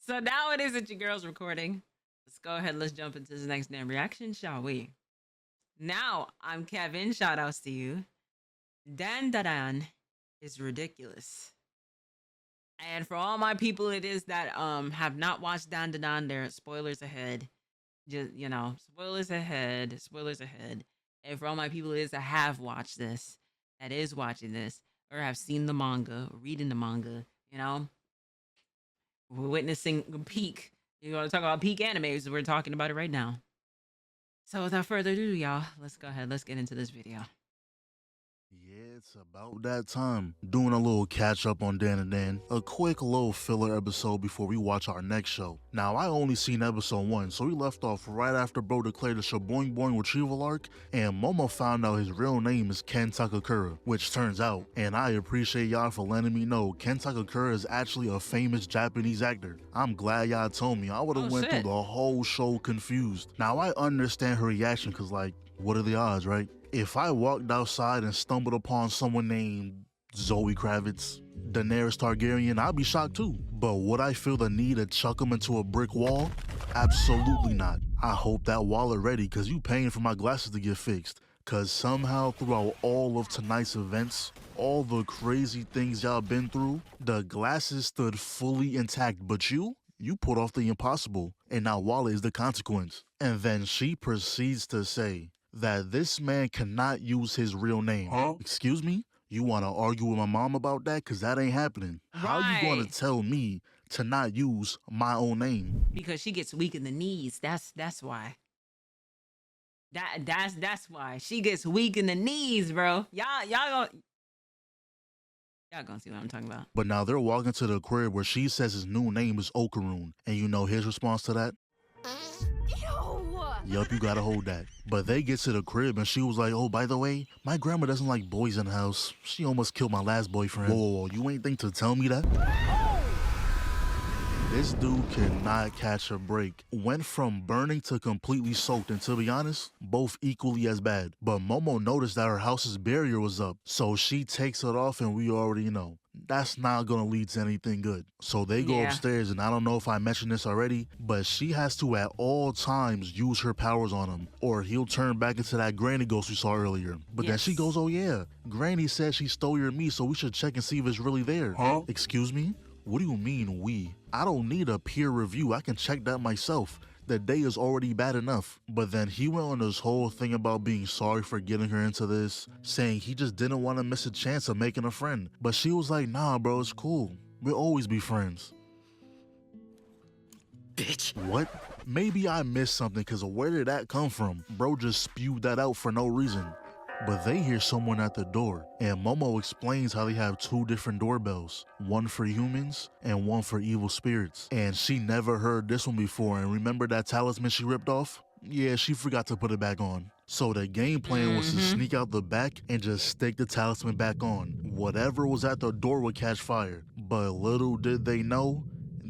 So now it is that your girl's recording. Let's go ahead. Let's jump into the next damn reaction, shall we? Now, I'm Kevin. Shout outs to you. Dan Dadan is ridiculous. And for all my people it is that have not watched Dan Dadan, there are spoilers ahead. Just, you know, spoilers ahead, spoilers ahead. And for all my people it is that have watched this, that is watching this, or have seen the manga, or reading the manga, you know, we're witnessing peak. You want to talk about peak animes? We're talking about it right now. So without further ado, y'all, let's go ahead. Let's get into this video. Yeah, it's about that time. Doing a little catch up on Dan and Dan. A quick little filler episode before we watch our next show. Now, I only seen episode 1, so we left off right after Bro declared the Shaboing Boing retrieval arc, and Momo found out his real name is Ken Takakura, which turns out, and I appreciate y'all for letting me know, Ken Takakura is actually a famous Japanese actor. I'm glad y'all told me. I would've went through the whole show confused. Now, I understand her reaction, cause like, what are the odds, right? If I walked outside and stumbled upon someone named Zoe Kravitz, Daenerys Targaryen, I'd be shocked too. But would I feel the need to chuck him into a brick wall? Absolutely not. I hope that wallet ready, cause you paying for my glasses to get fixed. Cause somehow throughout all of tonight's events, all the crazy things y'all been through, the glasses stood fully intact, but you put off the impossible, and now wallet is the consequence. And then she proceeds to say that this man cannot use his real name. Huh? Excuse me? You want to argue with my mom about that? Because that ain't happening. Right. How you going to tell me to not use my own name? Because she gets weak in the knees. That's why. That's why. She gets weak in the knees, bro. Y'all gonna see what I'm talking about. But now they're walking to the crib where she says his new name is Okaroon. And you know his response to that? Yup, you gotta hold that. But they get to the crib and she was like, oh, by the way, my grandma doesn't like boys in the house. She almost killed my last boyfriend. Whoa, you ain't think to tell me that? This dude cannot catch a break. Went from burning to completely soaked, and to be honest, both equally as bad. But Momo noticed that her house's barrier was up, so she takes it off, and we already know that's not gonna lead to anything good. So they go upstairs, and I don't know if I mentioned this already, but she has to at all times use her powers on him, or he'll turn back into that granny ghost we saw earlier. But then she goes, oh yeah, Granny said she stole your meat, so we should check and see if it's really there. Huh? Excuse me? What do you mean we? I don't need a peer review. I can check that myself. The day is already bad enough. But then he went on this whole thing about being sorry for getting her into this, saying he just didn't want to miss a chance of making a friend. But she was like, nah, bro, it's cool. We'll always be friends. Bitch. What? Maybe I missed something, because where did that come from? Bro just spewed that out for no reason. But they hear someone at the door, and Momo explains how they have 2 different doorbells, one for humans and one for evil spirits. And she never heard this one before, and remember that talisman she ripped off? Yeah, she forgot to put it back on. So the game plan was to sneak out the back and just stick the talisman back on. Whatever was at the door would catch fire. But little did they know,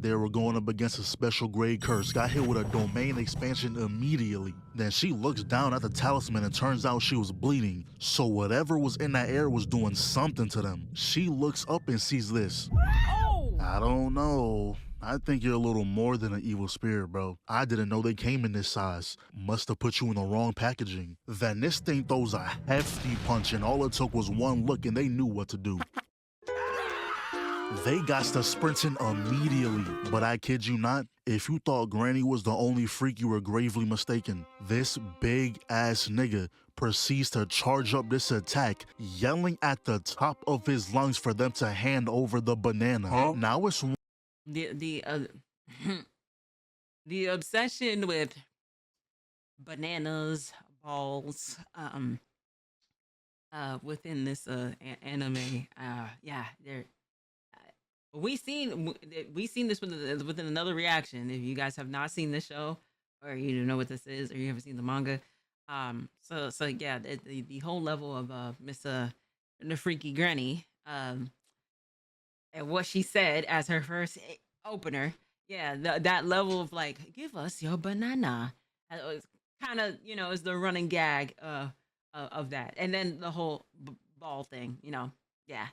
they were going up against a special grade curse, got hit with a domain expansion immediately. Then she looks down at the talisman and turns out she was bleeding. So whatever was in that air was doing something to them. She looks up and sees this. Oh! I don't know. I think you're a little more than an evil spirit, bro. I didn't know they came in this size. Must have put you in the wrong packaging. Then this thing throws a hefty punch, and all it took was one look and they knew what to do. They got to sprinting immediately, but I kid you not, if you thought Granny was the only freak, you were gravely mistaken. This big ass nigga proceeds to charge up this attack, yelling at the top of his lungs for them to hand over the banana. Huh? Now it's the obsession with bananas, balls, within this anime, yeah, they're. We seen this within another reaction. If you guys have not seen this show, or you don't know what this is, or you haven't seen the manga, so yeah, the whole level of Miss the Freaky Granny, and what she said as her first opener, yeah, that level of like, give us your banana, kind of, you know, is the running gag of that, and then the whole ball thing, you know, yeah,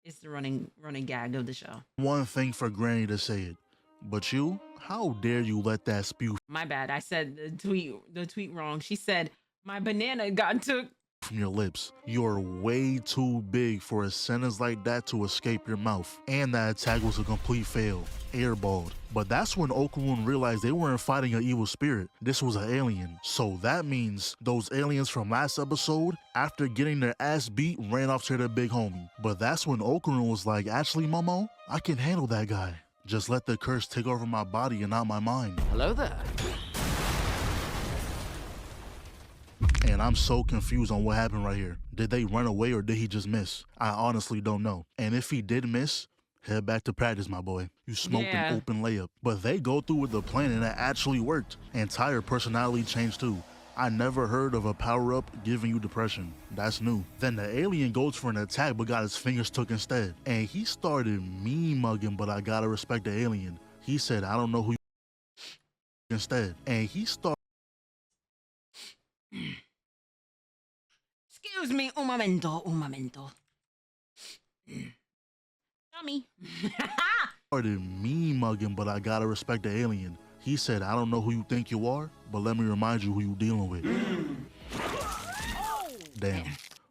it's the running gag of the show. One thing for Granny to say it. But you, how dare you let that spew My bad. I said the tweet wrong. She said my banana got took. from your lips? You're way too big for a sentence like that to escape your mouth. And that attack was a complete fail. Airballed. But that's when Okurun realized they weren't fighting an evil spirit. This was an alien. So that means those aliens from last episode, after getting their ass beat, ran off to their big homie. But that's when Okurun was like, actually, Momo, I can handle that guy. Just let the curse take over my body and not my mind. Hello there. And I'm so confused on what happened right here. Did they run away or did he just miss? I honestly don't know. And if he did miss, head back to practice, my boy. You smoked an open layup. But they go through with the plan and it actually worked. Entire personality change too. I never heard of a power-up giving you depression. That's new. Then the alien goes for an attack but got his fingers took instead. And he started mean-mugging, but I gotta respect the alien. He said, I don't know who you instead. And he started Excuse me, un momento. Dummy. mean-mugging, but I gotta respect the alien. He said, I don't know who you think you are, but let me remind you who you dealing with. Damn.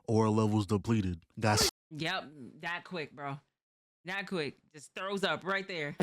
Aura levels depleted. Got Yep, that quick, bro. That quick. Just throws up right there.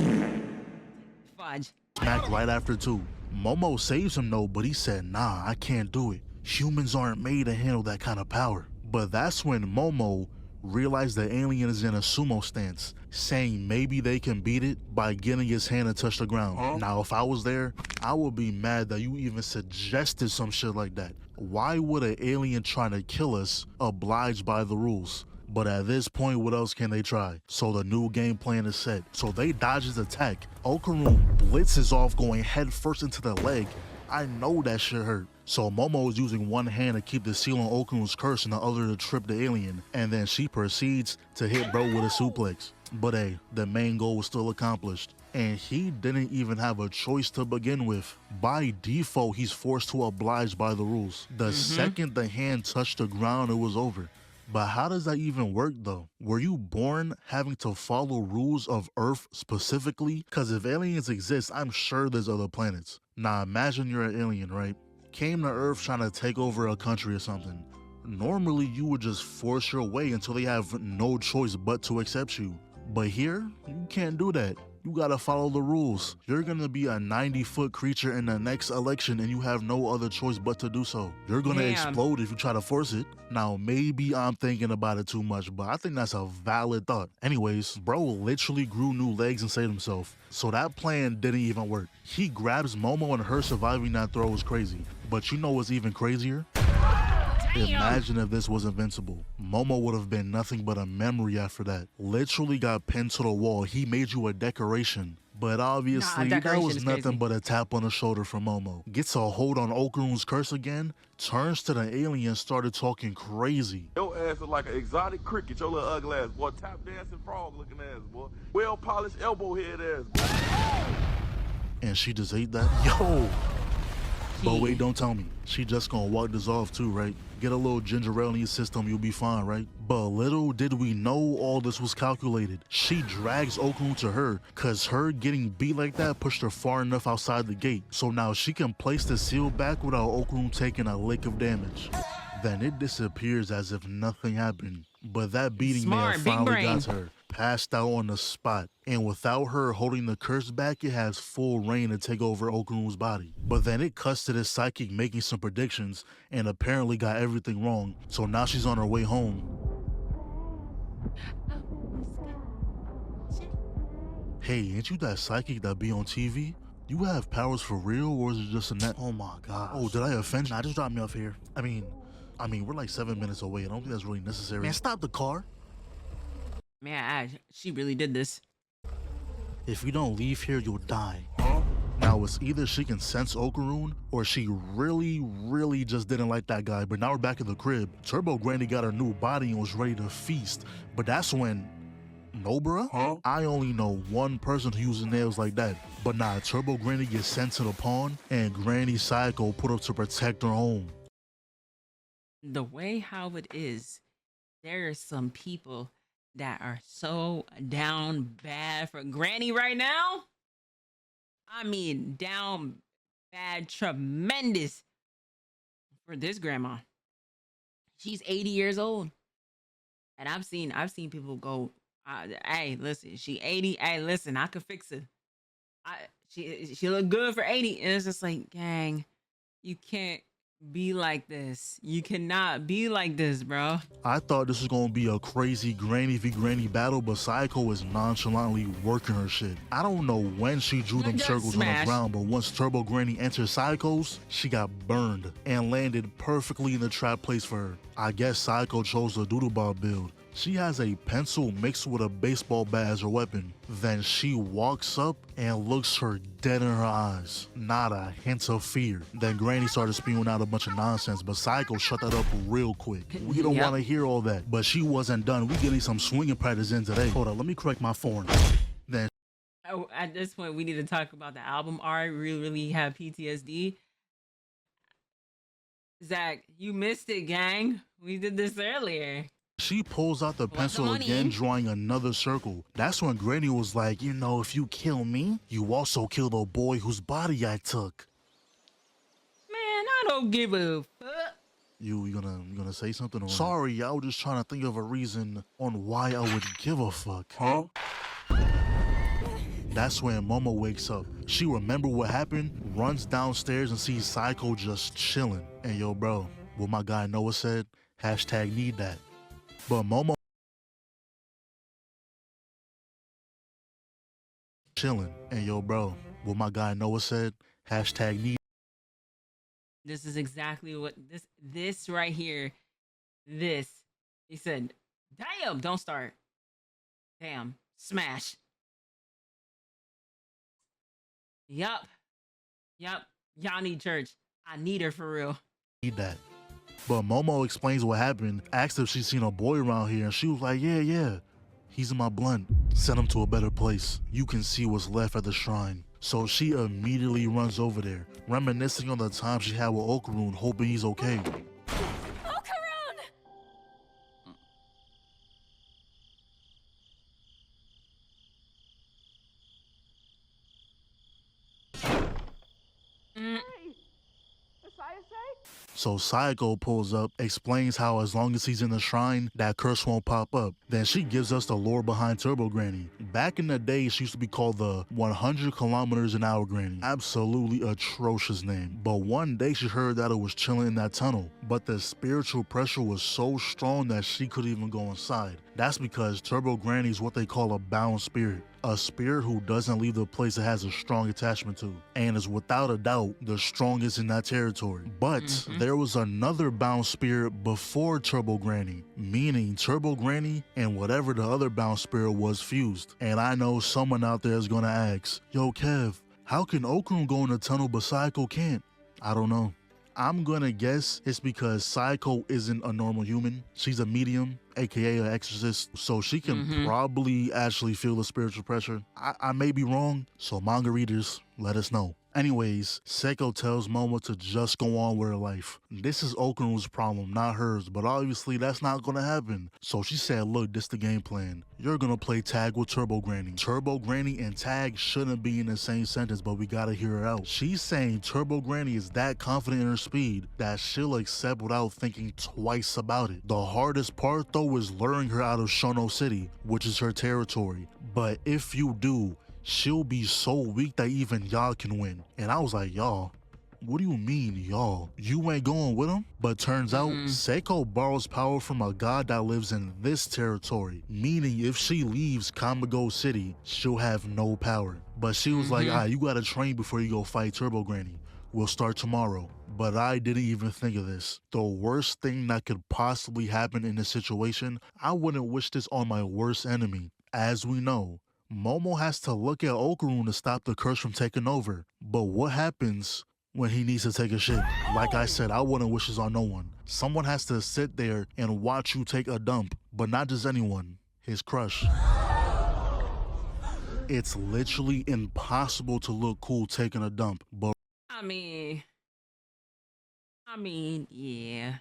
Fudge. smacked right after too. Momo saves him though, but he said, nah, I can't do it. Humans aren't made to handle that kind of power. But that's when Momo realized the alien is in a sumo stance, saying maybe they can beat it by getting his hand to touch the ground. Now, if I was there, I would be mad that you even suggested some shit like that. Why would an alien trying to kill us oblige by the rules? But at this point, what else can they try? So the new game plan is set. So they dodge his attack. Okarun blitzes off, going head first into the leg. I know that shit hurt. So Momo is using one hand to keep the seal on Okarun's curse and the other to trip the alien. And then she proceeds to hit bro with a suplex. But hey, the main goal was still accomplished. And he didn't even have a choice to begin with. By default, he's forced to oblige by the rules. The second the hand touched the ground, it was over. But how does that even work though? Were you born having to follow rules of Earth specifically? Because if aliens exist, I'm sure there's other planets. Now imagine you're an alien, right? Came to Earth trying to take over a country or something. Normally you would just force your way until they have no choice but to accept you. But here, you can't do that. You gotta follow the rules. You're gonna be a 90-foot creature in the next election and you have no other choice but to do so. You're gonna explode if you try to force it. Now, maybe I'm thinking about it too much, but I think that's a valid thought. Anyways, bro literally grew new legs and saved himself. So that plan didn't even work. He grabs Momo and her surviving that throw was crazy. But you know what's even crazier? Imagine if this was invincible. Momo would have been nothing but a memory after that. Literally got pinned to the wall. He made you a decoration. But obviously, that was nothing but a tap on the shoulder from Momo. Gets a hold on Okarun's curse again, turns to the alien, started talking crazy. Your ass is like an exotic cricket, your little ugly ass, boy. Tap dancing frog looking ass, boy. Well polished elbow head ass, boy. And she just ate that? Yo! But wait, don't tell me. She just gonna walk this off too, right? Get a little ginger ale in your system, you'll be fine, right? But little did we know all this was calculated. She drags Okarun to her, cause her getting beat like that pushed her far enough outside the gate. So now she can place the seal back without Okarun taking a lick of damage. Then it disappears as if nothing happened. But that beating may have finally got to her. Passed out on the spot, and without her holding the curse back, it has full reign to take over Okarun's body. But then it cuts to this psychic making some predictions and apparently got everything wrong, so now she's on her way home. Hey, ain't you that psychic that be on TV? You have powers for real, or is it just a net? Oh my god. Oh, did I offend you? Nah, just drop me off here. I mean, we're like 7 minutes away. I don't think that's really necessary. Man, stop the car. Man, she really did this. If you don't leave here, you'll die. Now, it's either she can sense Okarun, or she really just didn't like that guy. But now we're back in the crib. Turbo Granny got her new body and was ready to feast. But that's when... No, bruh? I only know one person who uses nails like that. But nah, Turbo Granny gets sent to the pawn, and Granny Psycho put up to protect her home. The way how it is, there are some people that are so down bad for Granny right now. I mean, down bad, tremendous for this grandma. She's 80 years old. And I've seen people go, hey, listen, she 80. Hey, listen, I could fix it. She look good for 80. And it's just like, gang, you can't be like this. You cannot be like this, bro. I thought this was gonna be a crazy granny v granny battle, but Psycho is nonchalantly working her shit. I don't know when she drew them Just circles smash. on the ground, but once Turbo Granny entered Psycho's, she got burned and landed perfectly in the trap place for her. I guess Psycho chose the doodle ball build. She has a pencil mixed with a baseball bat as her weapon. Then she walks up and looks her dead in her eyes. Not a hint of fear. Then Granny started spewing out a bunch of nonsense, but Psycho shut that up real quick. We don't want to hear all that. But she wasn't done. We getting some swinging practice in today. Hold on, let me correct my form. Then At this point, we need to talk about the album art. We really have PTSD. Zach, you missed it, gang. We did this earlier. she pulls out the pencil again, drawing another circle. That's when Granny was like, you know, if you kill me, you also kill the boy whose body I took. Man, I don't give a fuck. You gonna say something? Or... Sorry, I was just trying to think of a reason on why I would give a fuck. Huh? That's when Momo wakes up. She remember what happened, runs downstairs and sees Psycho just chilling. And yo, bro, what my guy Noah said, hashtag need that. But Momo chilling. And yo, bro, what my guy Noah said, hashtag need. This is exactly what this right here. This. He said, damn, don't start. Damn, smash. Yup. Y'all need church. I need her for real. Need that. But Momo explains what happened, asked if she's seen a boy around here, and she was like, yeah. He's in my blunt. Send him to a better place. You can see what's left at the shrine. So she immediately runs over there, reminiscing on the time she had with Okarun, hoping he's okay. Okarun! So Psycho pulls up, explains how as long as he's in the shrine, that curse won't pop up. Then she gives us the lore behind Turbo Granny. Back in the day, she used to be called the 100 kilometers an hour Granny. Absolutely atrocious name. But one day she heard that it was chilling in that tunnel. But the spiritual pressure was so strong that she couldn't even go inside. That's because Turbo Granny is what they call a bound spirit. A spirit who doesn't leave the place it has a strong attachment to, and is without a doubt the strongest in that territory. But there was another bound spirit before Turbo Granny, meaning Turbo Granny and whatever the other bound spirit was fused. And I know someone out there is gonna ask, yo Kev, how can Okarun go in the tunnel but Psycho can't? I don't know. I'm gonna guess it's because Psycho isn't a normal human. She's a medium, aka an exorcist, so she can probably actually feel the spiritual pressure. I may be wrong, so manga readers, let us know. Anyways, Seiko tells Momo to just go on with her life. This is Okarun's problem, not hers, but obviously that's not gonna happen. So she said, look, this the game plan. You're gonna play tag with Turbo Granny. Turbo Granny and tag shouldn't be in the same sentence, but we gotta hear her out. She's saying Turbo Granny is that confident in her speed that she'll accept without thinking twice about it. The hardest part though is luring her out of Shono City, which is her territory. But if you do, she'll be so weak that even y'all can win. And I was like, y'all, what do you mean, y'all? You ain't going with him? But turns out, Seiko borrows power from a god that lives in this territory, meaning if she leaves Kamigo City, she'll have no power. But she was like, you gotta train before you go fight Turbo Granny. We'll start tomorrow. But I didn't even think of this. The worst thing that could possibly happen in this situation, I wouldn't wish this on my worst enemy. As we know, Momo has to look at Okarun to stop the curse from taking over. But what happens when he needs to take a shit? Like I said, I wouldn't wish this on no one. Someone has to sit there and watch you take a dump, but not just anyone, his crush. It's literally impossible to look cool taking a dump, but I mean, yeah.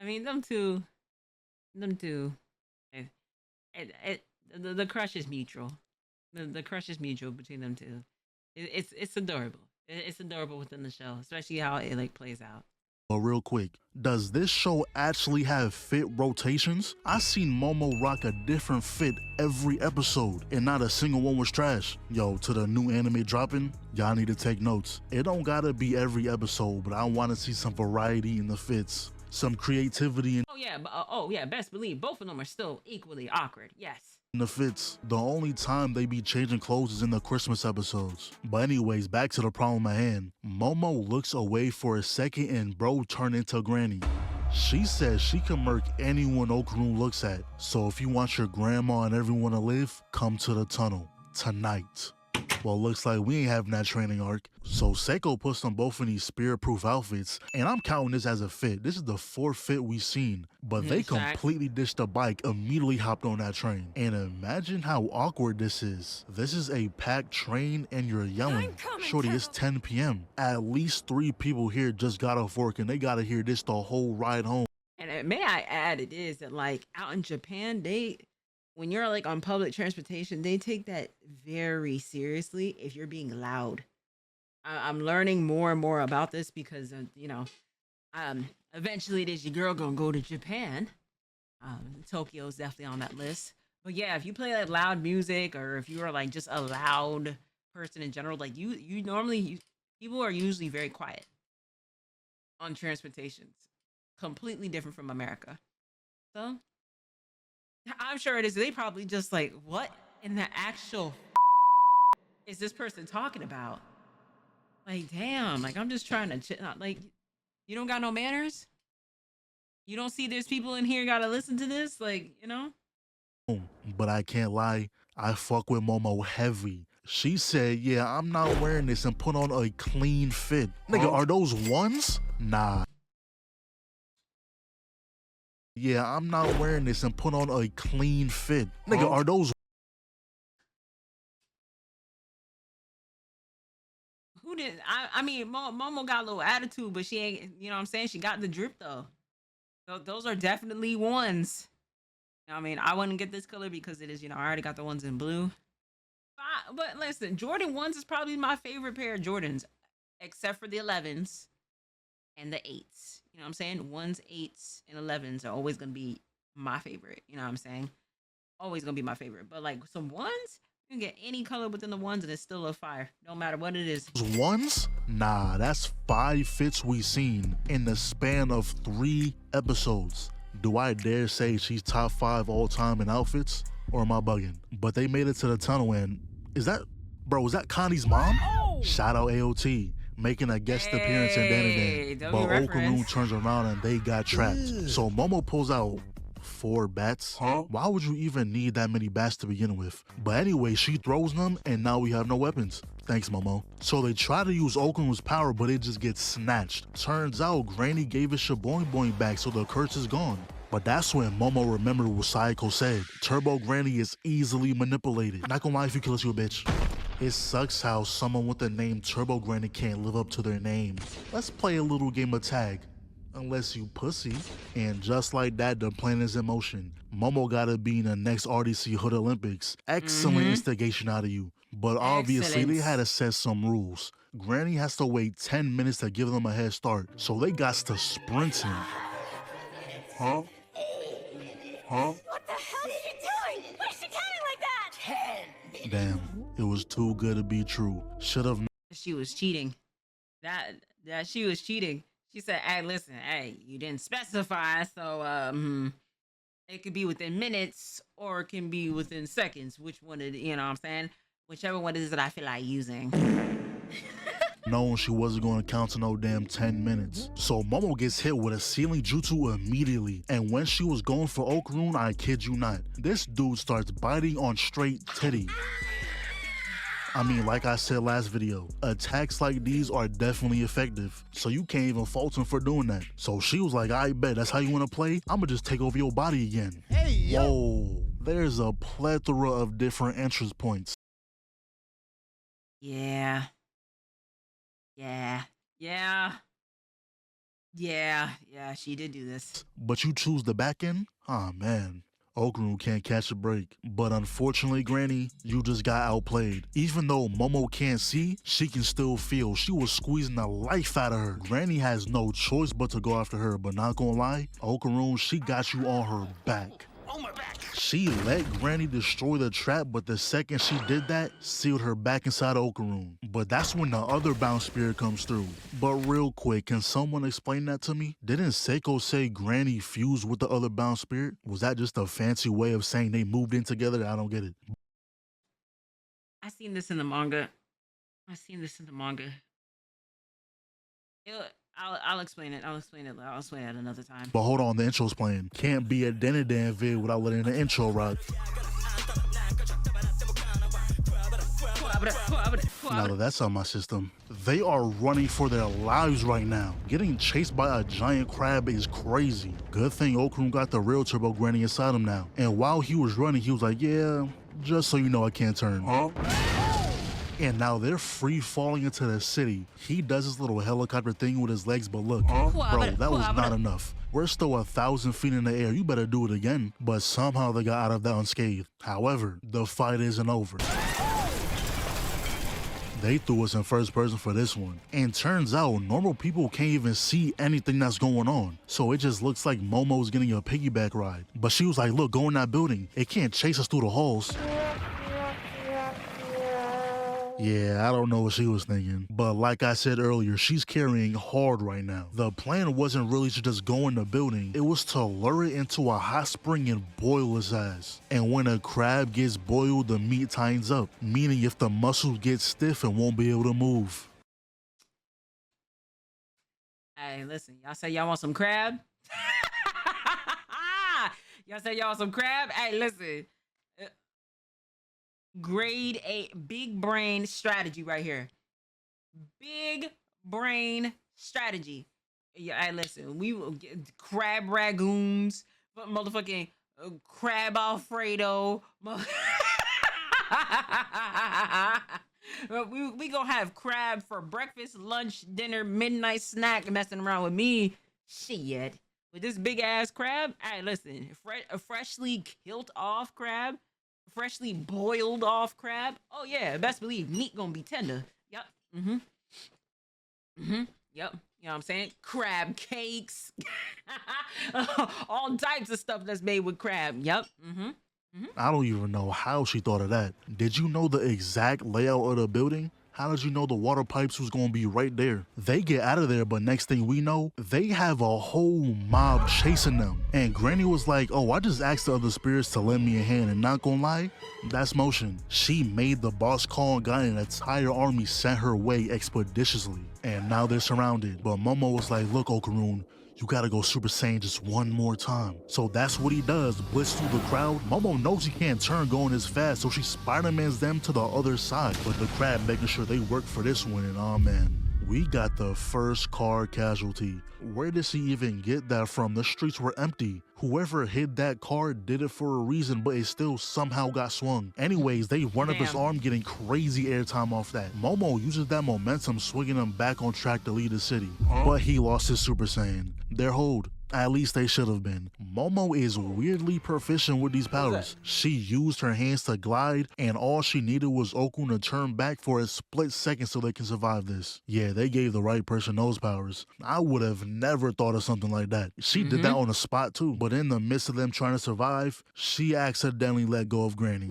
I mean, them two. The crush is mutual. The crush is mutual between them two. It's adorable. It's adorable within the show, especially how it like plays out. But real quick, does this show actually have fit rotations? I seen Momo rock a different fit every episode, and not a single one was trash. Yo, to the new anime dropping, y'all need to take notes. It don't gotta be every episode, but I wanna see some variety in the fits, some creativity Oh yeah, best believe both of them are still equally awkward. Yes. in the fits. The only time they be changing clothes is in the Christmas episodes. But anyways, back to the problem at hand. Momo looks away for a second and bro turn into Granny. She says she can murk anyone Okarun looks at. So if you want your grandma and everyone to live, come to the tunnel tonight. Well, looks like we ain't having that training arc. So Seiko puts them both in these spirit-proof outfits, and I'm counting this as a fit. This is the fourth fit we've seen, but they completely ditched the bike, immediately hopped on that train. And imagine how awkward this is. This is a packed train and you're yelling, shorty, it's 10 p.m. At least 3 people here just got off work and they gotta hear this the whole ride home. And may I add, it is that like out in Japan, when you're like on public transportation, they take that very seriously if you're being loud. I'm learning more and more about this because, eventually there's your girl gonna go to Japan. Tokyo's definitely on that list. But yeah, if you play like loud music or if you are like just a loud person in general, like people are usually very quiet on transportations. Completely different from America. So I'm sure it is. They probably just like, what in the actual is this person talking about? Like, damn, like I'm just trying to like, you don't got no manners? You don't see there's people in here gotta listen to this? Like, But I can't lie, I fuck with Momo heavy. She said, yeah, I'm not wearing this and put on a clean fit. Nigga, are those ones? Nah. Yeah, I'm not wearing this and put on a clean fit. Nigga, are those? Who did? I mean, Momo got a little attitude, but she ain't, you know what I'm saying? She got the drip though. So those are definitely ones. I mean, I wouldn't get this color because it is, I already got the ones in blue. But listen, Jordan 1s is probably my favorite pair of Jordans, except for the 11s and the 8s. You know what I'm saying? 1s, 8s, and 11s are always going to be my favorite. You know what I'm saying? Always going to be my favorite. But like some 1s, you can get any color within the 1s and it's still a fire. No matter what it is. 1s? Nah, that's 5 fits we seen in the span of 3 episodes. Do I dare say she's top 5 all time in outfits? Or am I bugging? But they made it to the tunnel and is that Connie's mom? Oh! Shout out AOT. Making a guest appearance in Dan. But Okarun turns around and they got trapped. So Momo pulls out 4 bats. Why would you even need that many bats to begin with? But anyway, she throws them and now we have no weapons. Thanks, Momo. So they try to use Okarun's power, but it just gets snatched. Turns out Granny gave his shaboing boing back, so the curse is gone. But that's when Momo remembered what Sayako said. Turbo Granny is easily manipulated. Not gonna lie, if you kill us, you a bitch. It sucks how someone with the name Turbo Granny can't live up to their name. Let's play a little game of tag. Unless you pussy. And just like that, the plan is in motion. Momo gotta be in the next RDC Hood Olympics. Excellent instigation out of you. But obviously they had to set some rules. Granny has to wait 10 minutes to give them a head start. So they got to sprint him. What the hell is she doing? Why is she counting like that? Damn, it was too good to be true. Should've. She was cheating. That she was cheating. She said, hey, listen, hey, you didn't specify, so it could be within minutes or it can be within seconds. Which one it, you know what I'm saying? Whichever one it is that I feel like using. Knowing she wasn't going to count to no damn 10 minutes. So Momo gets hit with a ceiling jutsu immediately. And when she was going for Okarun, I kid you not, this dude starts biting on straight titty. I mean, like I said last video, attacks like these are definitely effective. So you can't even fault him for doing that. So she was like, I bet that's how you want to play? I'ma just take over your body again. Hey, yo. Whoa, there's a plethora of different entrance points. Yeah, she did do this. But you choose the back end? Ah, man. Okuru can't catch a break. But unfortunately, Granny, you just got outplayed. Even though Momo can't see, she can still feel. She was squeezing the life out of her. Granny has no choice but to go after her, but not gonna lie, Okuru, she got you on her back. On my back. She let Granny destroy the trap, but the second she did that, sealed her back inside Okaroon. But that's when the other bound spirit comes through. But real quick, can someone explain that to me? Didn't Seiko say Granny fused with the other bound spirit? Was that just a fancy way of saying they moved in together? I don't get it. I seen this in the manga. I'll explain it. I'll explain it another time. But hold on, the intro's playing. Can't be a Dan vid without letting the intro rock. Now that that's on my system, they are running for their lives right now. Getting chased by a giant crab is crazy. Good thing Okuru got the real Turbo Granny inside him now. And while he was running, he was like, yeah, just so you know I can't turn. Huh? And now they're free falling into the city. He does his little helicopter thing with his legs, but look, bro, that was not enough. We're still 1,000 feet in the air. You better do it again. But somehow they got out of that unscathed. However, the fight isn't over. They threw us in first person for this one. And turns out, normal people can't even see anything that's going on. So it just looks like Momo's getting a piggyback ride. But she was like, look, go in that building. It can't chase us through the halls. Yeah, I don't know what she was thinking. But like I said earlier, she's carrying hard right now. The plan wasn't really to just go in the building. It was to lure it into a hot spring and boil its ass. And when a crab gets boiled, the meat tightens up. Meaning if the muscles get stiff, it won't be able to move. Hey, listen, y'all say y'all want some crab? Y'all say y'all want some crab? Hey, listen. Grade A, big brain strategy right here. Big brain strategy. Yeah, hey, listen, we will get crab ragoons, motherfucking crab Alfredo. we gonna have crab for breakfast, lunch, dinner, midnight snack. Messing around with me, shit. With this big ass crab, hey, listen, a freshly killed off crab. Freshly boiled off crab. Oh yeah, best believe meat gonna be tender. Yep. Yep. You know what I'm saying? Crab cakes. All types of stuff that's made with crab. Yep. I don't even know how she thought of that. Did you know the exact layout of the building? How did you know the water pipes was gonna be right there? They get out of there, but next thing we know, they have a whole mob chasing them. And Granny was like, oh, I just asked the other spirits to lend me a hand, and not gonna lie, that's motion. She made the boss call and got an entire army sent her way expeditiously. And now they're surrounded. But Momo was like, look, Okaroon, you gotta go Super Saiyan just one more time. So that's what he does, blitz through the crowd. Momo knows he can't turn going as fast, so she Spider-Mans them to the other side. But the crab making sure they work for this one, and oh man, we got the first car casualty. Where did she even get that from? The streets were empty. Whoever hid that car did it for a reason, but it still somehow got swung. Anyways, they run up his arm, getting crazy airtime off that. Momo uses that momentum, swinging him back on track to lead the city. But he lost his Super Saiyan. Their hold. At least they should have been. Momo is weirdly proficient with these powers. She used her hands to glide, and all she needed was Okun to turn back for a split second so they can survive this. Yeah, they gave the right person those powers. I would have never thought of something like that. She did that on the spot too, but in the midst of them trying to survive, she accidentally let go of Granny.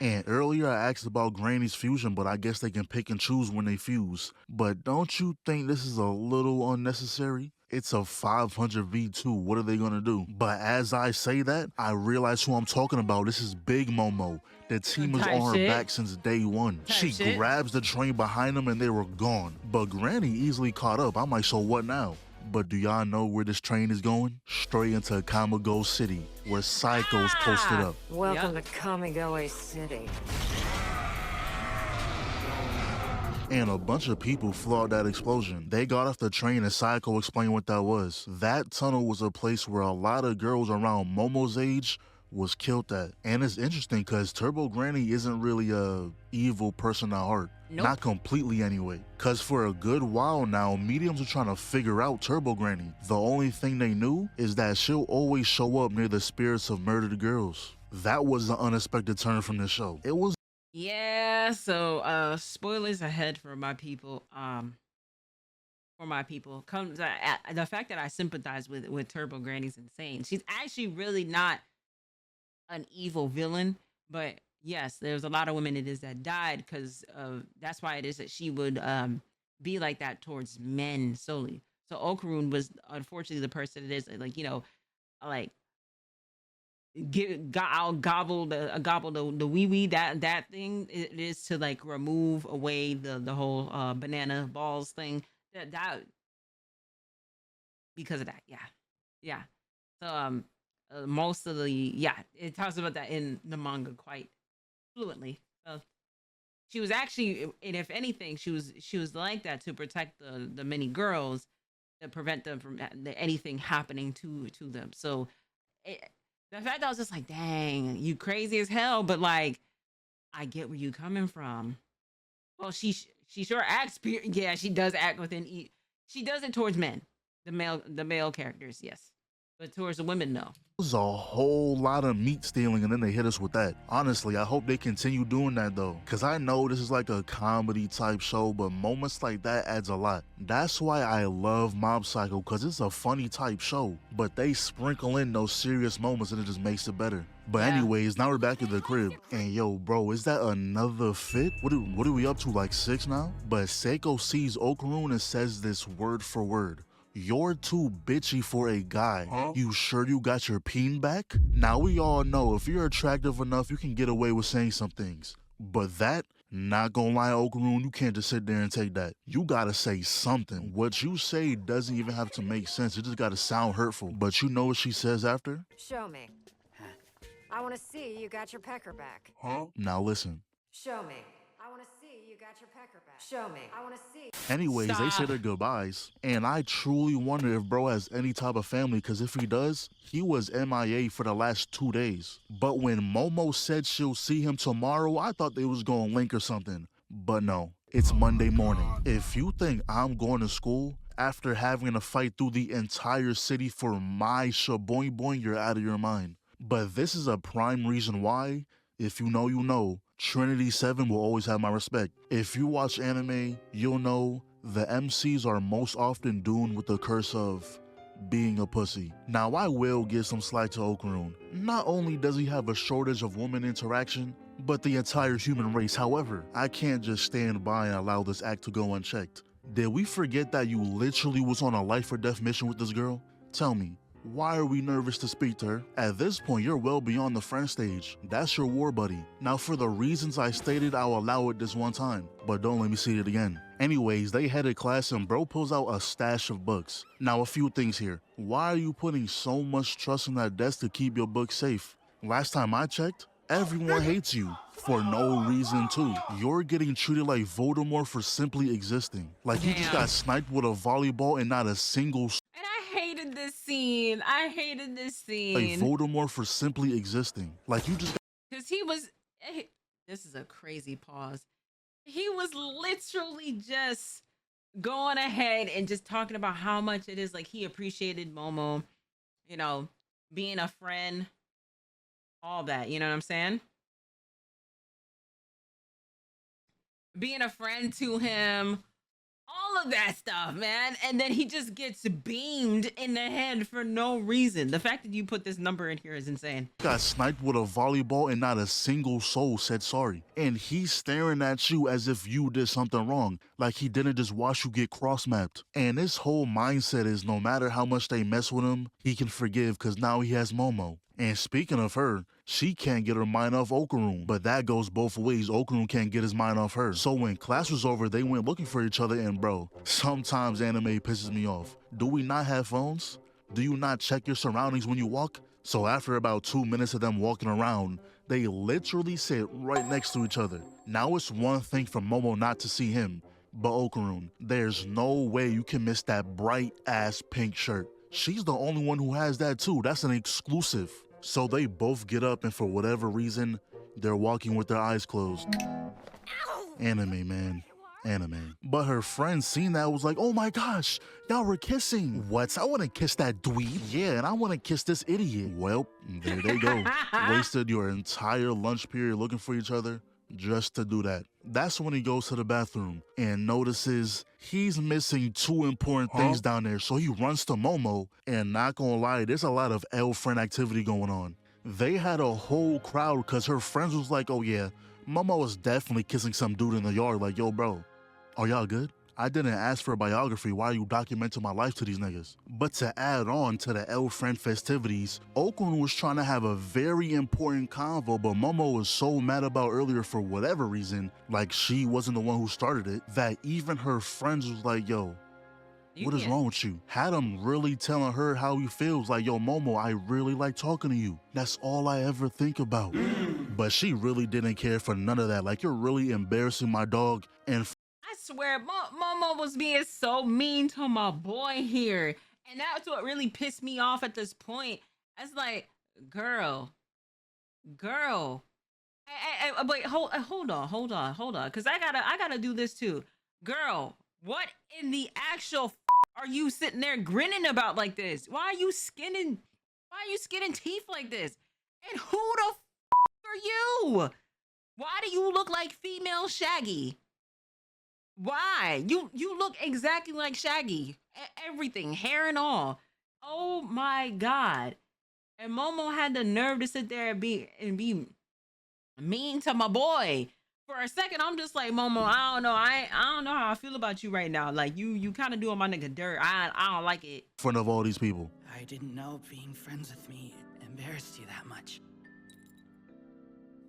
And earlier I asked about Granny's fusion, but I guess they can pick and choose when they fuse. But don't you think this is a little unnecessary? It's a 500v2, what are they gonna do? But as I say that, I realize who I'm talking about. This is Big Momo. The team is on her back since day one. She grabs the train behind them and they were gone. But Granny easily caught up. I'm like, so what now? But do y'all know where this train is going? Straight into Kamigo City, where Psycho's posted up. Welcome to Kamigo City. And a bunch of people flew out that explosion. They got off the train and Psycho explained what that was. That tunnel was a place where a lot of girls around Momo's age was killed at. And it's interesting because Turbo Granny isn't really a evil person at heart. Nope. Not completely anyway. Cause for a good while now, mediums are trying to figure out Turbo Granny. The only thing they knew is that she'll always show up near the spirits of murdered girls. That was an unexpected turn from the show. It was Yeah, so spoilers ahead for my people. Comes the fact that I sympathize with Turbo Granny's insane. She's actually really not an evil villain, but yes, there's a lot of women it is that died because that's why it is that she would be like that towards men solely. So Okarun was unfortunately the person it is like, you know, like I'll gobble the wee wee that thing it is to like remove away the whole banana balls thing that because of that. Yeah. So most of the it talks about that in the manga quite fluently. She was actually, and if anything, she was like that to protect the many girls, to prevent them from anything happening to them. So the fact that I was just like, dang, you crazy as hell, but like, I get where you coming from. Well, she sure acts. Yeah, she does act within. She does it towards men, the male characters, yes, but towards the women, no. was a whole lot of meat stealing, and then they hit us with that. Honestly, I hope they continue doing that though, because I know this is like a comedy type show, but moments like that adds a lot. That's why I love Mob Psycho, because it's a funny type show, but they sprinkle in those serious moments and it just makes it better. But anyways, now we're back at the crib, and yo bro, is that another fit? What are we up to, like 6 now? But Seiko sees Okarun and says this word for word: "You're too bitchy for a guy. You sure you got your peen back?" Now we all know if you're attractive enough, you can get away with saying some things. But that, not gonna lie, Okarun, you can't just sit there and take that. You gotta say something. What you say doesn't even have to make sense. It just gotta sound hurtful. But you know what she says after? Show me. I want to see you got your pecker back. Now listen. Show me. I want to see you got your pecker back. Show me. I want to see. Anyways, they say Stop. their goodbyes, and I truly wonder if bro has any type of family, because if he does, he was MIA for the last 2 days. But when Momo said she'll see him tomorrow, I thought they was gonna link or something. But no, it's Monday morning. If you think I'm going to school after having to fight through the entire city for my shaboing boing, you're out of your mind. But this is a prime reason why, if you know, you know, Trinity 7 will always have my respect. If you watch anime, you'll know the MCs are most often doomed with the curse of being a pussy. Now I will give some slack to Okarun. Not only does he have a shortage of woman interaction, but the entire human race. However, I can't just stand by and allow this act to go unchecked. Did we forget that you literally was on a life or death mission with this girl? Tell me, why are we nervous to speak to her? At this point, you're well beyond the friend stage. That's your war buddy. Now, for the reasons I stated, I'll allow it this one time, but don't let me see it again. Anyways, they head to class and bro pulls out a stash of books. Now, a few things here. Why are you putting so much trust in that desk to keep your books safe? Last time I checked, everyone hates you. For no reason too. You're getting treated like Voldemort for simply existing. Like you just got sniped with a volleyball and not a single And I hated this scene. like Voldemort for simply existing. Like you just Because he was, this is a crazy pause. He was literally just going ahead and just talking about how much it is like he appreciated Momo, you know, being a friend, all that, you know what I'm saying? Being a friend to him, all of that stuff, man. And then he just gets beamed in the head for no reason. The fact that you put this number in here is insane. got sniped with a volleyball and not a single soul said sorry. And he's staring at you as if you did something wrong, like he didn't just watch you get cross-mapped. And his whole mindset is no matter how much they mess with him, he can forgive because now he has Momo. And speaking of her, she can't get her mind off Okarun, but that goes both ways. Okarun can't get his mind off her. So when class was over, they went looking for each other, and bro, sometimes anime pisses me off. Do we not have phones? Do you not check your surroundings when you walk? So after about 2 minutes of them walking around, they literally sit right next to each other. Now it's one thing for Momo not to see him, but Okarun, there's no way you can miss that bright ass pink shirt. She's the only one who has that too. That's an exclusive. So they both get up and for whatever reason, they're walking with their eyes closed. Anime, man. Anime. But her friend seen that was like, oh my gosh, y'all were kissing. What? I want to kiss that dweeb. Yeah, and I want to kiss this idiot. Well, there they go. Wasted your entire lunch period looking for each other just to do that. That's when he goes to the bathroom and notices he's missing two important things down there. So he runs to Momo, and not gonna lie, there's a lot of L-friend activity going on. They had a whole crowd because her friends was like, oh yeah, Momo was definitely kissing some dude in the yard. Like, yo, bro, are y'all good? I didn't ask for a biography. Why are you documenting my life to these niggas? But to add on to the L-friend festivities, Oakland was trying to have a very important convo, but Momo was so mad about earlier for whatever reason, like she wasn't the one who started it, that even her friends was like, yo, what is wrong with you? Had him really telling her how he feels, like, yo, Momo, I really like talking to you. That's all I ever think about. But she really didn't care for none of that. Like, you're really embarrassing my dog. And I swear, Momo was being so mean to my boy here. And that's what really pissed me off at this point. It's like, girl. Wait, hold on. Because I gotta do this too. Girl, what in the actual are you sitting there grinning about like this? Why are you skinning teeth like this? And who the are you? Why do you look like female Shaggy? Why? You look exactly like Shaggy. Everything, hair and all. Oh my God. And Momo had the nerve to sit there and be mean to my boy. For a second, I'm just like, Momo, I don't know. I don't know how I feel about you right now. Like, you kind of doing my nigga dirt. I don't like it. in front of all these people. I didn't know being friends with me embarrassed you that much.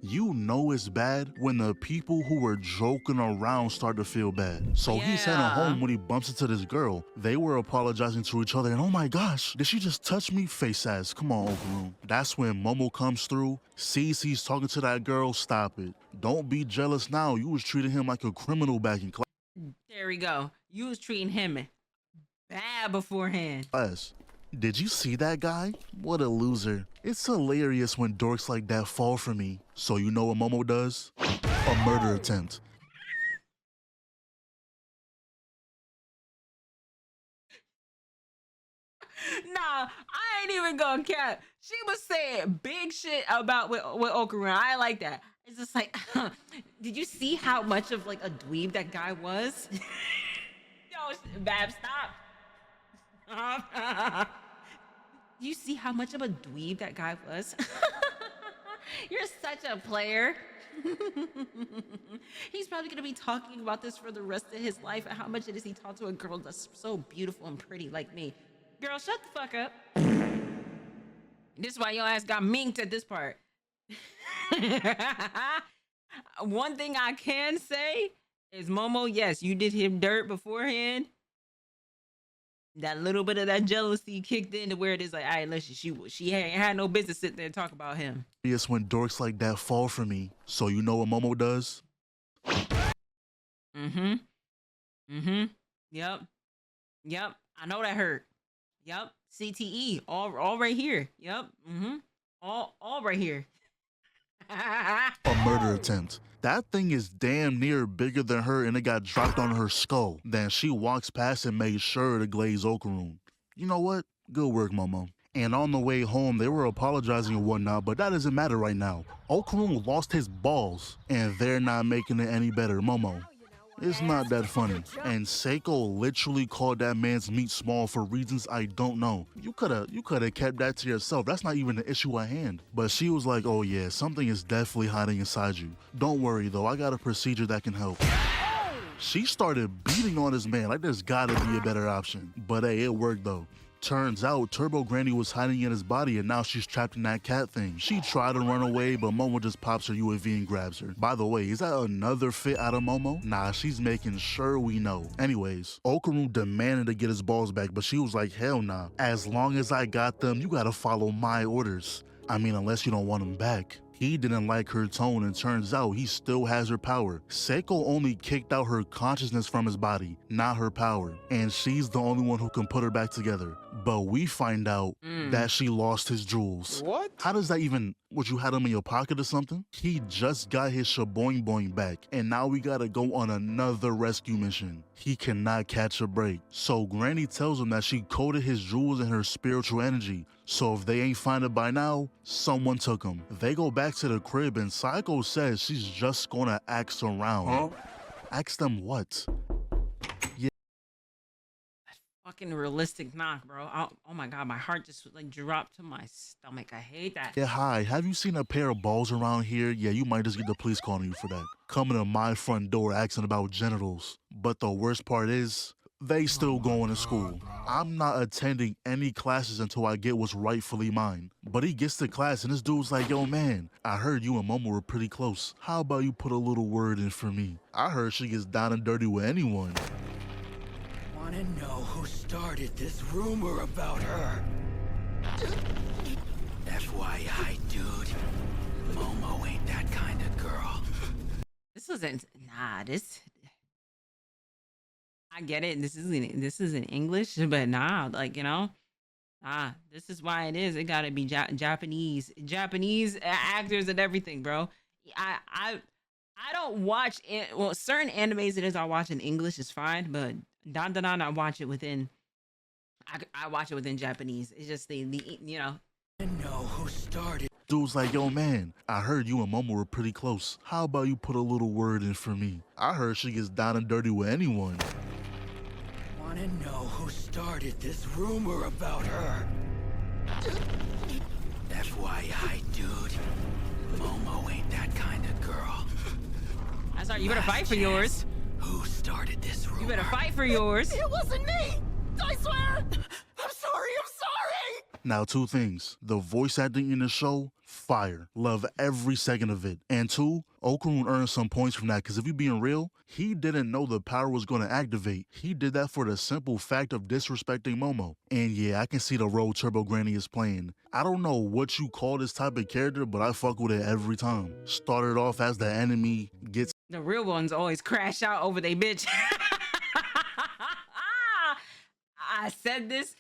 You know it's bad when the people who were joking around start to feel bad. So he's heading home when he bumps into this girl. They were apologizing to each other and oh my gosh, did she just touch me? Face ass, come on, Okaroon. That's when Momo comes through, sees he's talking to that girl, stop it. Don't be jealous now. You was treating him like a criminal back in class. There we go. You was treating him bad beforehand. Did you see that guy? What a loser. It's hilarious when dorks like that fall for me. So you know what Momo does? A murder attempt. Nah, I ain't even gonna cap. She was saying big shit about with Okaroon. I like that. It's just like, did you see how much of like a dweeb that guy was? Yo, Bab, stop. You see how much of a dweeb that guy was? You're such a player. He's probably gonna be talking about this for the rest of his life and how much it is he talked to a girl that's so beautiful and pretty like me. Girl, shut the fuck up. This is why your ass got minked at this part. One thing I can say is, Momo, yes, you did him dirt beforehand. That little bit of that jealousy kicked in to where it is like, all right, listen, she ain't had no business sitting there and talk about him. It's when dorks like that fall for me. So you know what Momo does? Yep. I know that hurt. Yep. CTE. All right here. Yep. All right here. A murder attempt. That thing is damn near bigger than her and it got dropped on her skull. Then she walks past and made sure to glaze Okaroon. You know what? Good work, Momo. And on the way home, they were apologizing and whatnot, but that doesn't matter right now. Okaroon lost his balls, and they're not making it any better. Momo, it's not that funny. And Seiko literally called that man's meat small for reasons I don't know. You coulda kept that to yourself. That's not even the issue at hand. But she was like, oh yeah, something is definitely hiding inside you. Don't worry though, I got a procedure that can help. She started beating on this man like there's gotta be a better option. But hey, it worked though. Turns out Turbo Granny was hiding in his body and now she's trapped in that cat thing. She tried to run away, but Momo just pops her UAV and grabs her. By the way, is that another fit out of Momo? Nah, she's making sure we know. Anyways, Okaroon demanded to get his balls back, but she was like, hell nah. As long as I got them, you gotta follow my orders. I mean, unless you don't want them back. He didn't like her tone and turns out he still has her power. Seiko only kicked out her consciousness from his body, not her power. And she's the only one who can put her back together. But we find out that she lost his jewels. What? How does that even, would you had them in your pocket or something? He just got his shaboing boing back, and now we gotta go on another rescue mission. He cannot catch a break. So Granny tells him that she coded his jewels in her spiritual energy. So if they ain't find it by now, someone took them. They go back to the crib and Psycho says she's just gonna ask around. Huh? Ask them what? Fucking realistic knock, bro. Oh my god, my heart just like dropped to my stomach. I hate that. Yeah, hi, have you seen a pair of balls around here? Yeah, you might just get the police calling you for that. Coming to my front door asking about genitals. But the worst part is, they still going to school. I'm not attending any classes until I get what's rightfully mine. But he gets to class and this dude's like, yo man, I heard you and Momo were pretty close. How about you put a little word in for me? I heard she gets down and dirty with anyone. Wanna know who started this rumor about her? FYI, dude. Momo ain't that kind of girl. This isn't. Nah, this. I get it. This isn't English, but nah, like, you know, this is why it is. It gotta be Japanese actors and everything, bro. I don't watch it. Well, certain animes it is I watch in English is fine, but Dan I watch it within. I watch it within Japanese. It's just the you know. I know who started. Dude's like, yo man, I heard you and Momo were pretty close. How about you put a little word in for me? I heard she gets down and dirty with anyone. Wanna know who started this rumor about her? FYI, dude. Momo ain't that kind of girl. I'm sorry. You better fight for yours. Who started this rumor? You better fight for yours. It wasn't me! I swear! I'm sorry! Now, two things. The voice acting in the show, fire. Love every second of it. And two, Okurun earned some points from that, because if you're being real, he didn't know the power was going to activate. He did that for the simple fact of disrespecting Momo. And yeah, I can see the role Turbo Granny is playing. I don't know what you call this type of character, but I fuck with it every time. Started off as the enemy, gets The real ones always crash out over they bitch. I said this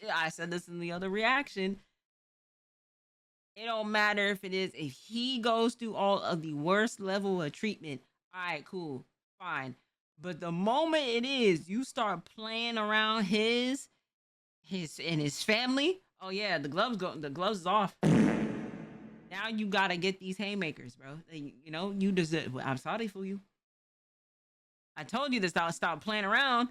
in the other reaction. It don't matter if he goes through all of the worst level of treatment. All right, cool, fine. But the moment it is, you start playing around his and his family. Oh yeah, the gloves is off. Now you gotta get these haymakers, bro. You know, you deserve. I'm sorry for you. I told you to stop playing around.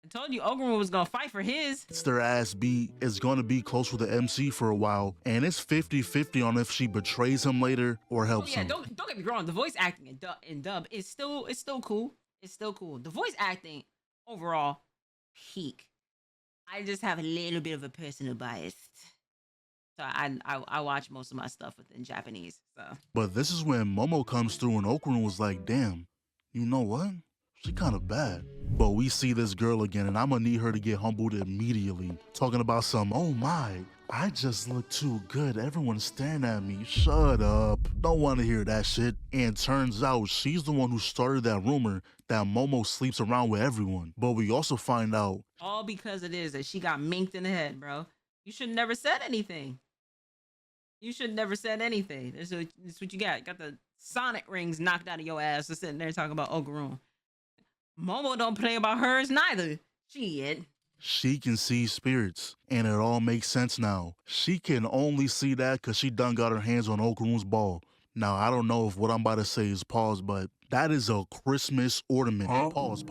I told you Okurun was gonna fight for his. their ass beat, is gonna be close with the MC for a while, and it's 50-50 on if she betrays him later or helps him. Don't get me wrong. The voice acting in dub is still cool. It's still cool. The voice acting overall peak. I just have a little bit of a personal bias, so I watch most of my stuff within Japanese. So, But this is when Momo comes through and Okurun was like, damn, you know what? She kind of bad. But we see this girl again and I'm gonna need her to get humbled immediately. Talking about some, oh my, I just look too good. Everyone's staring at me. Shut up. Don't want to hear that shit. And turns out she's the one who started that rumor that Momo sleeps around with everyone. But we also find out all because it is that she got minked in the head, bro. You should never said anything. You should never said anything. That's what you got. Got the sonic rings knocked out of your ass for sitting there talking about Okurun. Momo don't play about hers neither. Shit. she can see spirits, and it all makes sense now. She can only see that because she done got her hands on Okurun's ball. Now, I don't know if what I'm about to say is pause, but that is a Christmas ornament. Huh? Pause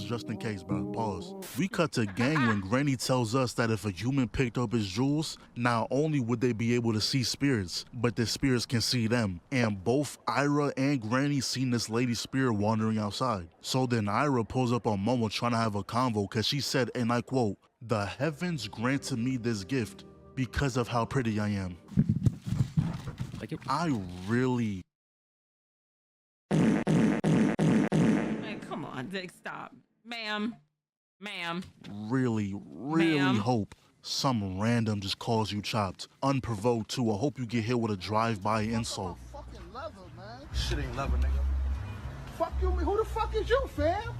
just in case, bro. Pause. We cut to gang when Granny tells us that if a human picked up his jewels, not only would they be able to see spirits, but the spirits can see them. And both Ira and Granny seen this lady's spirit wandering outside. So then Ira pulls up on Momo trying to have a convo because she said, and I quote, "The heavens granted me this gift because of how pretty I am." I really... Man, come on, stop. Ma'am. really Ma'am. hope some random just calls you chopped, unprovoked too. I hope you get hit with a drive-by insult. Fucking leather, man. Shit ain't leather, nigga. Fuck you, who the fuck is you, fam?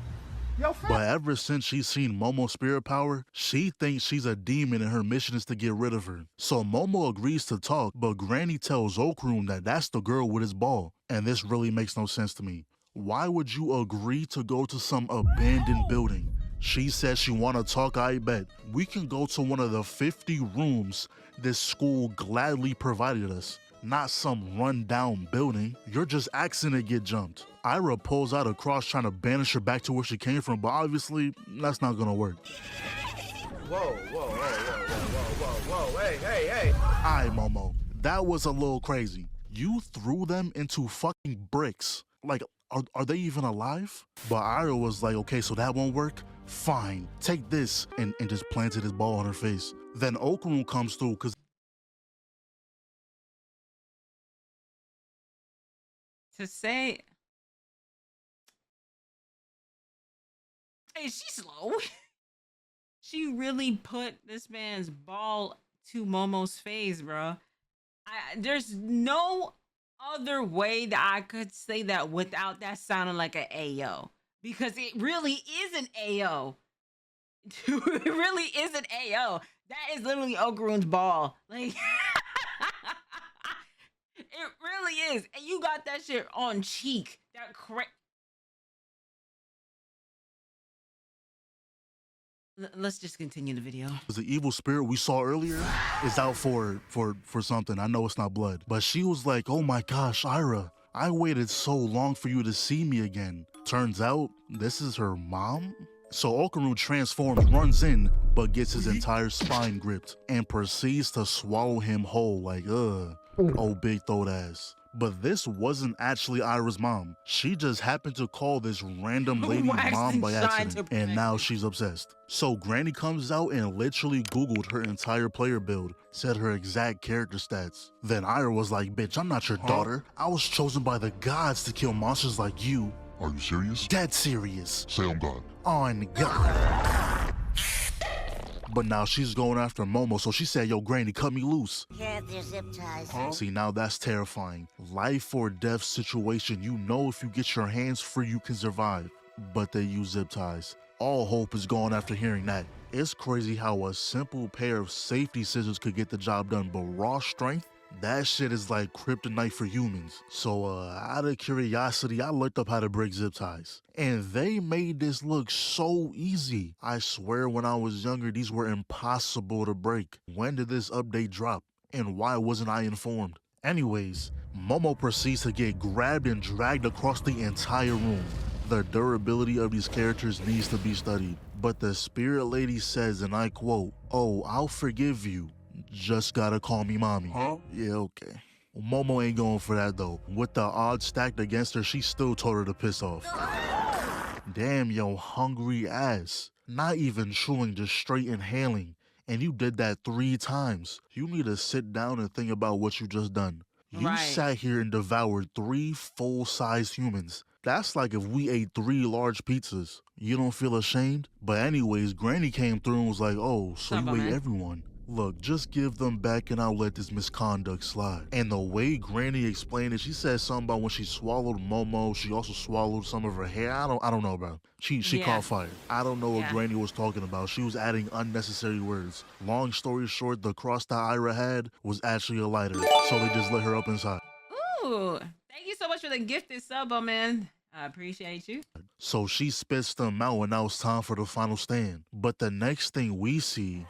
But ever since she's seen Momo's spirit power, she thinks she's a demon and her mission is to get rid of her. So Momo agrees to talk, but Granny tells Okurun that that's the girl with his ball. And this really makes no sense to me. Why would you agree to go to some abandoned building? She says she wanna talk, I bet. We can go to one of the 50 rooms this school gladly provided us. Not some run-down building. You're just asking to get jumped. Ira pulls out a cross trying to banish her back to where she came from, but obviously, that's not gonna work. Whoa, hey. Aight, Momo, that was a little crazy. You threw them into fucking bricks. Like, are they even alive? But Ira was like, okay, so that won't work? Fine, take this, and just planted his ball on her face. Then Okurun comes through, because To say, hey, she's slow. She really put this man's ball to Momo's face, bro. There's no other way that I could say that without that sounding like an AO. Because it really is an AO. It really is an AO. That is literally Okurun's ball. Like, it really is. And you got that shit on cheek. That correct. Let's just continue the video. the evil spirit we saw earlier is out for something. I know it's not blood. But she was like, oh my gosh, Ira, I waited so long for you to see me again. Turns out, this is her mom? So Okurun transforms, runs in, but gets his entire spine gripped and proceeds to swallow him whole like, oh big throat ass. But this wasn't actually Ira's mom. She just happened to call this random lady mom by accident, and now she's obsessed. So Granny comes out and literally Googled her entire player build, said her exact character stats. Then Ira was like, bitch, I'm not your daughter. I was chosen by the gods to kill monsters like you. Are you serious? Dead serious. Say I'm God. On God. But now she's going after Momo, so she said, yo, Granny, cut me loose. Can't their zip ties. See, now that's terrifying. Life or death situation. You know if you get your hands free, you can survive. But they use zip ties. All hope is gone after hearing that. It's crazy how a simple pair of safety scissors could get the job done, but raw strength? That shit is like kryptonite for humans. So out of curiosity, I looked up how to break zip ties. And they made this look so easy. I swear when I was younger, these were impossible to break. When did this update drop? And why wasn't I informed? Anyways, Momo proceeds to get grabbed and dragged across the entire room. The durability of these characters needs to be studied. But the spirit lady says, and I quote, oh, I'll forgive you. Just gotta call me mommy. Yeah, okay. Momo ain't going for that though. With the odds stacked against her, she still told her to piss off. Damn, yo, hungry ass. Not even chewing, just straight inhaling. And you did that 3 times. You need to sit down and think about what you just done. You sat here and devoured 3 full-size humans. That's like if we ate 3 large pizzas. You don't feel ashamed? But anyways, Granny came through and was like, oh, so you ate everyone. Look, just give them back and I'll let this misconduct slide. And the way Granny explained it, she said something about when she swallowed Momo, she also swallowed some of her hair. I don't know, bro. She caught fire. I don't know what Granny was talking about. She was adding unnecessary words. Long story short, the cross that Ira had was actually a lighter, so they just let her up inside. Ooh, thank you so much for the gifted sub, man. I appreciate you. So she spits them out and now it's time for the final stand. But the next thing we see,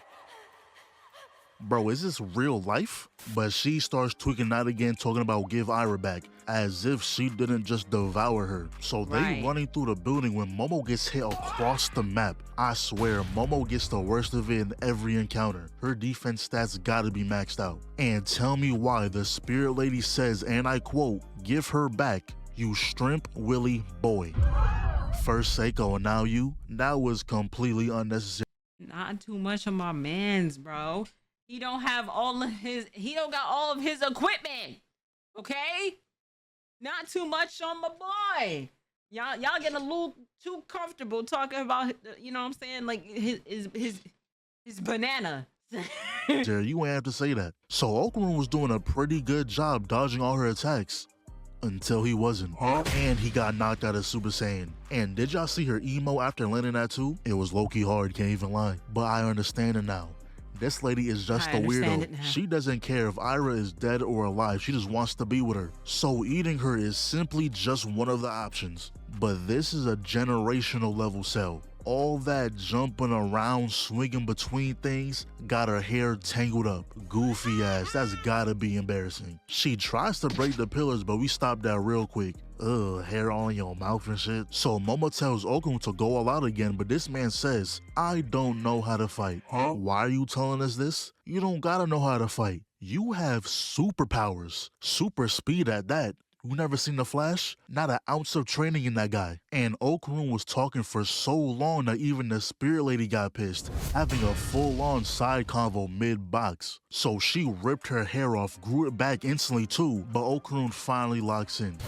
bro, is this real life? But she starts tweaking out again, talking about give Ira back, as if she didn't just devour her. So they running through the building when Momo gets hit across the map. I swear, Momo gets the worst of it in every encounter. Her defense stats gotta be maxed out. And tell me why the spirit lady says, and I quote, give her back, you shrimp willy boy. First Seiko and now you? That was completely unnecessary. Not too much of my mans, bro. He don't have all of his, he don't got all of his equipment. Okay? Not too much on my boy. Y'all getting a little too comfortable talking about, you know what I'm saying? Like his banana. Jerry, you ain't have to say that. So Okurun was doing a pretty good job dodging all her attacks. until he wasn't. And he got knocked out of Super Saiyan. And did y'all see her emo after landing that too? It was low-key hard, can't even lie. But I understand it now. This lady is just a weirdo. She doesn't care if Aura is dead or alive. She just wants to be with her. So eating her is simply just one of the options. But this is a generational level cell. All that jumping around, swinging between things, got her hair tangled up. Goofy ass, that's gotta be embarrassing. She tries to break the pillars, but we stopped that real quick. Ugh, hair all in your mouth and shit. So Momo tells Okun to go all out again, but this man says, I don't know how to fight. Why are you telling us this? You don't gotta know how to fight. You have superpowers. Super speed at that. You never seen the Flash? Not an ounce of training in that guy. And Okun was talking for so long that even the spirit lady got pissed, having a full-on side convo mid-box. So she ripped her hair off, grew it back instantly too, but Okun finally locks in.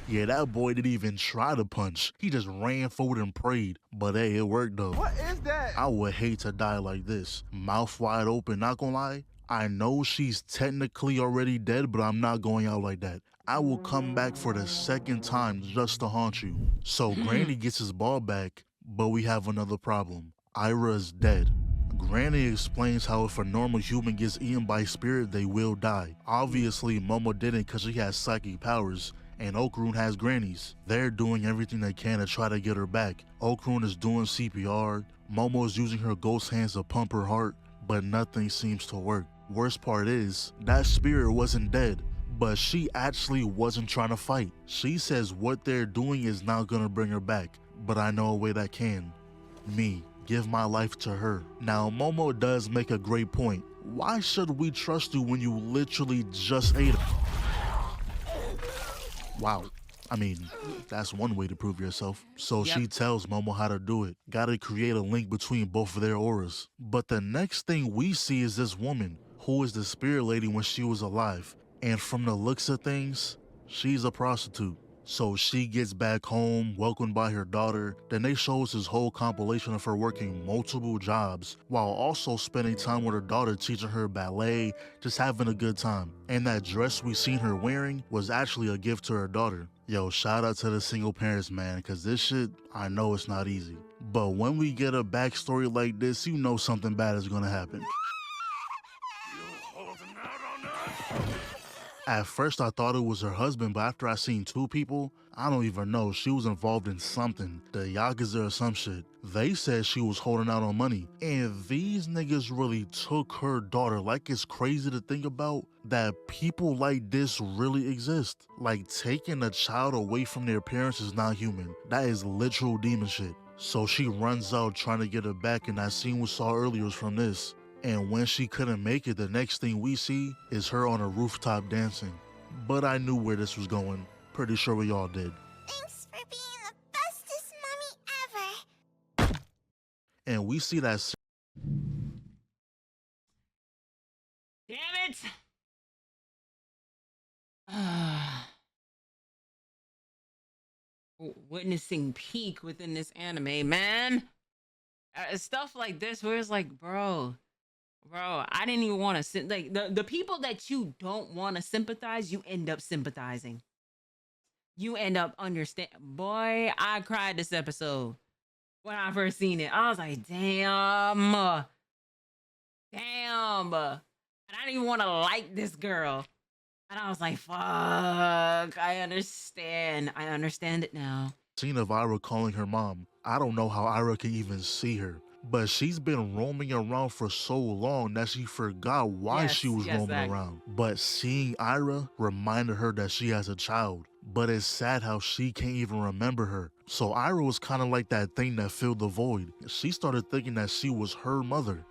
Yeah, that boy didn't even try to punch. He just ran forward and prayed. But hey, it worked though. What is that? I would hate to die like this. Mouth wide open, not gonna lie. I know she's technically already dead, but I'm not going out like that. I will come back for the second time just to haunt you. So Granny gets his ball back, but we have another problem. Ira is dead. Granny explains how if a normal human gets eaten by spirit, they will die. Obviously, Momo didn't because she has psychic powers, and Okun has Granny's. They're doing everything they can to try to get her back. Okun is doing CPR, Momo is using her ghost hands to pump her heart, but nothing seems to work. Worst part is, that spirit wasn't dead, but she actually wasn't trying to fight. She says what they're doing is not gonna bring her back, but I know a way that can. Me, give my life to her. Now Momo does make a great point. Why should we trust you when you literally just ate her? Wow. I mean, that's one way to prove yourself. So she tells Momo how to do it. Gotta create a link between both of their auras. But the next thing we see is this woman, who is the spirit lady when she was alive. And from the looks of things, she's a prostitute. So she gets back home, welcomed by her daughter. Then they show us this whole compilation of her working multiple jobs while also spending time with her daughter, teaching her ballet, just having a good time. And that dress we seen her wearing was actually a gift to her daughter. Yo, shout out to the single parents, man, because this shit, I know it's not easy. But when we get a backstory like this, you know something bad is gonna happen. At first I thought it was her husband, but after I seen two people, I don't even know, she was involved in something, the Yakuza or some shit. They said she was holding out on money, and these niggas really took her daughter. Like, it's crazy to think about that people like this really exist. Like, taking a child away from their parents is not human. That is literal demon shit. So she runs out trying to get her back, and that scene we saw earlier was from this. And when she couldn't make it, the next thing we see is her on a rooftop dancing. But I knew where this was going. Pretty sure we all did. Thanks for being the bestest mommy ever. And we see that. Damn it! Witnessing peak within this anime, man. Stuff like this where it's like, bro, I didn't even want to like the people that you don't want to sympathize, you end up sympathizing. You end up understand. Boy, I cried this episode when I first seen it. I was like, damn. And I didn't even want to like this girl. And I was like, fuck, I understand. I understand it now. Scene of Ira calling her mom. I don't know how Ira can even see her, but she's been roaming around for so long that she forgot why she was roaming around. But seeing Ira reminded her that she has a child. But it's sad how she can't even remember her. So Ira was kind of like that thing that filled the void. She started thinking that she was her mother.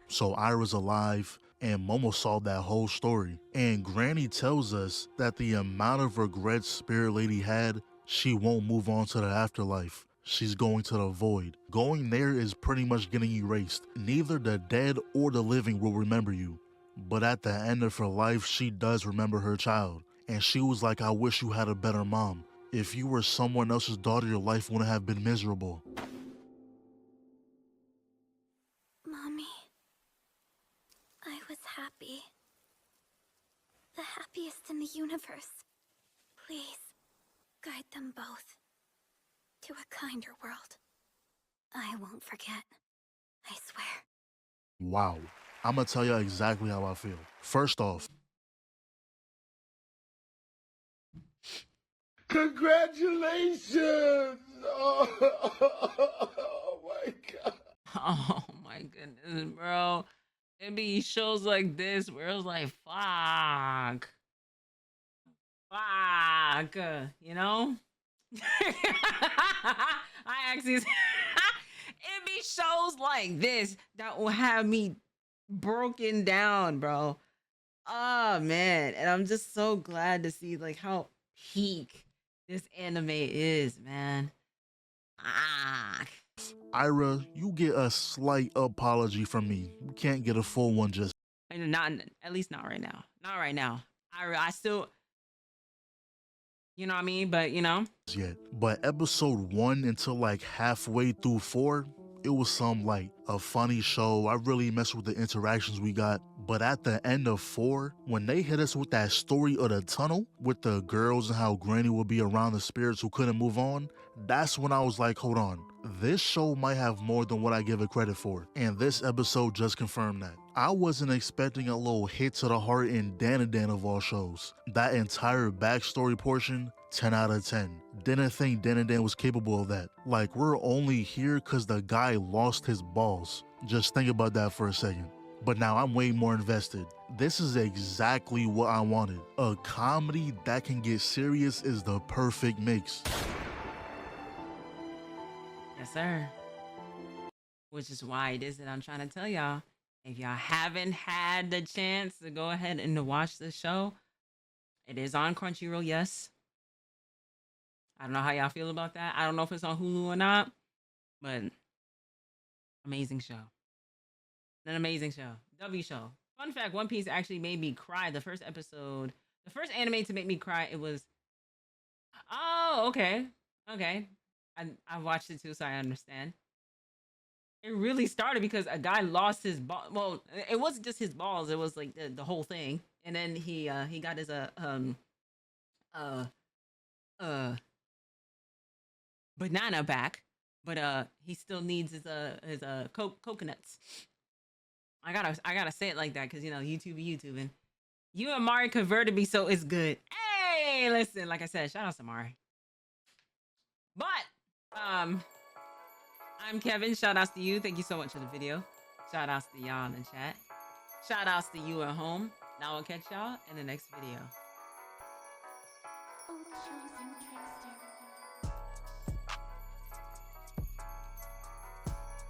So Ira's alive, and Momo saw that whole story. And Granny tells us that the amount of regrets Spirit Lady had, she won't move on to the afterlife. She's going to the void. Going there is pretty much getting erased. Neither the dead or the living will remember you. But at the end of her life, she does remember her child. And she was like, I wish you had a better mom. If you were someone else's daughter, your life wouldn't have been miserable. Mommy, I was happy. The happiest in the universe. Please, guide them both to a kinder world. I won't forget. I swear. Wow. I'm gonna tell you exactly how I feel. First off, Congratulations! Oh my god. Oh my goodness, bro. It be shows like this where it's like, fuck. Fuck. You know? I actually, it be shows like this that will have me broken down, bro. Oh man, and I'm just so glad to see like how peak this anime is, man. Ah, Ira, you get a slight apology from me. You can't get a full one just and not at least not right now. Not right now. I still, you know what I mean, but you know, yet. But episode 1 until like halfway through 4, it was some like a funny show. I really messed with the interactions we got. But at the end of 4, when they hit us with that story of the tunnel with the girls and how Granny would be around the spirits who couldn't move on, that's when I was like, hold on, this show might have more than what I give it credit for. And this episode just confirmed that. I wasn't expecting a little hit to the heart in Danadan of all shows. That entire backstory portion, 10 out of 10. Didn't think Danadan was capable of that. Like, we're only here because the guy lost his balls. Just think about that for a second. But now I'm way more invested. This is exactly what I wanted. A comedy that can get serious is the perfect mix. yes, sir. Which is why it is that I'm trying to tell y'all. If y'all haven't had the chance to go ahead and to watch the show, it is on Crunchyroll, yes. I don't know how y'all feel about that. I don't know if it's on Hulu or not, but amazing show. An amazing show. W show. Fun fact, One Piece actually made me cry. The first episode, the first anime to make me cry, it was, oh, okay. Okay. I watched it too, so I understand. It really started because a guy lost his ball. Well, it wasn't just his balls, it was like the whole thing. And then he got his uh banana back, but he still needs his coconuts. I gotta say it like that because you know YouTubing. You and Mari converted me, so it's good. Hey, listen, like I said, shout out to Mari. But I'm Kevin. Shout outs to you. Thank you so much for the video. Shout outs to y'all in the chat. Shout outs to you at home. Now I'll catch y'all in the next video. Oh, chosen trickster.